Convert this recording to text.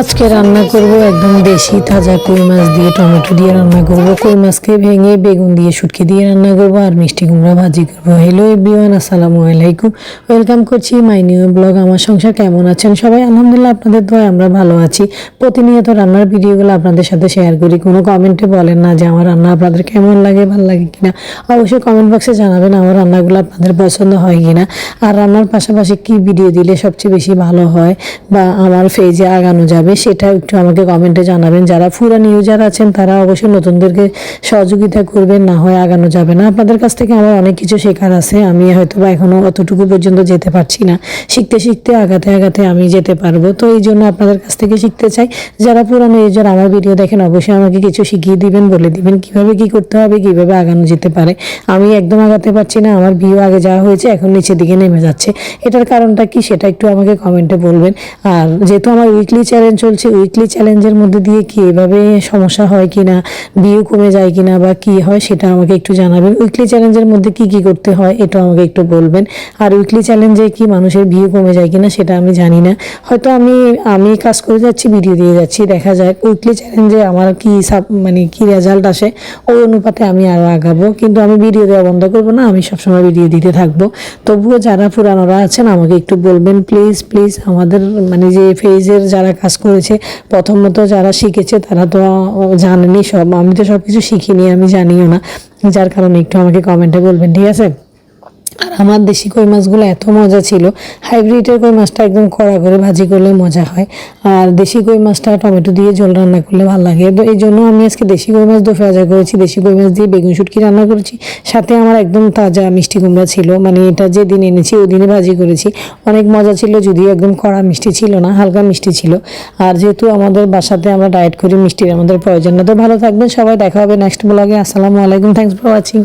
আজকে রান্না করব একদম দেশি তাজা কই মাছ দিয়ে টমেটো দিয়ে রান্না করব। কই মাছকে ভেঙে বেগুন দিয়ে শুটকি দিয়ে রান্না করব আর মিষ্টি কুমড়া ভাজি করব। হ্যালো এভরিওয়ান, আসসালামু আলাইকুম, ওয়েলকাম করছি মাই নিউ ব্লগ। আমার সংসার কেমন আছেন সবাই? আলহামদুলিল্লাহ, আপনাদের দোয়ায় আমরা ভালো আছি। প্রতিনিয়ত রান্নার ভিডিওগুলো আপনাদের সাথে শেয়ার করি। কোনো কমেন্টে বলেন না যে আমার রান্না আপনাদের কেমন লাগে, ভালো লাগে কিনা। অবশ্যই কমেন্ট বক্সে জানাবেন আমার রান্নাগুলো আপনাদের পছন্দ হয় কিনা, আর রান্নার পাশাপাশি কি ভিডিও দিলে সবচেয়ে বেশি ভালো হয় বা আমার পেজে আগানো যাবে সেটা একটু আমাকে কমেন্টে জানাবেন। যারা পুরান ইউজার আছেন তারা অবশ্যই নতুনদেরকে সহযোগিতা করবেন, না হয় আগানো যাবে না। আপনাদের কাছ থেকে আমার অনেক কিছু শেখার আছে, আমি হয়তো বা এখনো অতটুকু পর্যন্ত যেতে পারছি না। শিখতে শিখতে আগাতে আগাতে আমি যেতে পারবো। তো এই জন্য আপনাদের কাছ থেকে শিখতে চাই। যারা পুরানো ইউজার আমার ভিডিও দেখেন অবশ্যই আমাকে কিছু শিখিয়ে দিবেন, বলে দিবেন কিভাবে কি করতে হবে, কিভাবে আগানো যেতে পারে। আমি একদম আগাতে পারছি না, আমার ভিউ আগে যাওয়া হয়েছে এখন নিচের দিকে নেমে যাচ্ছে। এটার কারণটা কি সেটা একটু আমাকে কমেন্টে বলবেন। আর যেহেতু আমার উইকলি চ্যালেঞ্জ চলছে, উইকলি চ্যালেঞ্জের মধ্যে দিয়ে কি এভাবে সমস্যা হয় কিনা, ভিউ কমে যায় কিনা বা কি হয় সেটা আমাকে একটু জানাবেন। উইকলি চ্যালেঞ্জের মধ্যে কি কি করতে হয় এটা আমাকে একটু বলবেন। আর উইকলি চ্যালেঞ্জে কি মানুষের ভিউ কমে যায় কিনা সেটা আমি জানি না। হয়তো আমি কাজ করে যাচ্ছি, ভিডিও দিয়ে যাচ্ছি, দেখা যায় উইকলি চ্যালেঞ্জে আমার কি মানে কি রেজাল্ট আসে ওই অনুপাতে আমি আরও আগাবো। কিন্তু আমি ভিডিও দেওয়া বন্ধ করবো না, আমি সবসময় ভিডিও দিতে থাকবো। তবুও যারা পুরানোরা আছেন আমাকে একটু বলবেন প্লিজ প্লিজ। আমাদের মানে যে ফেজের যারা কাজ করেছে প্রথমত যারা শিখেছে তারা তো জানেনি সব, আমি তো সব কিছু শিখিনি, আমি জানিও না। যার কারণে একটু আমাকে কমেন্টে বলবেন, ঠিক আছে? আর আমার দেশি কই মাছগুলো এত মজা ছিল। হাইব্রিডের কই মাছটা একদম কড়া করে ভাজি করলে মজা হয়, আর দেশি কই মাছটা টমেটো দিয়ে ঝোল রান্না করলে ভালো লাগে। তো এই জন্য আমি আজকে দেশি কই মাছ দিয়ে ভাজা করেছি, দেশি কই মাছ দিয়ে বেগুন শুটকি রান্না করেছি। সাথে আমার একদম তাজা মিষ্টি কুমড়া ছিল, মানে এটা যেদিন এনেছি ওই দিনে ভাজি করেছি। অনেক মজা ছিল, যদিও একদম কড়া মিষ্টি ছিল না, হালকা মিষ্টি ছিল। আর যেহেতু আমাদের বাসাতে আমরা ডায়েট করি, মিষ্টির আমাদের প্রয়োজন না। তো ভালো থাকবেন সবাই, দেখা হবে নেক্সট ব্লগে। আসসালামু আলাইকুম, থ্যাংকস ফর ওয়াচিং।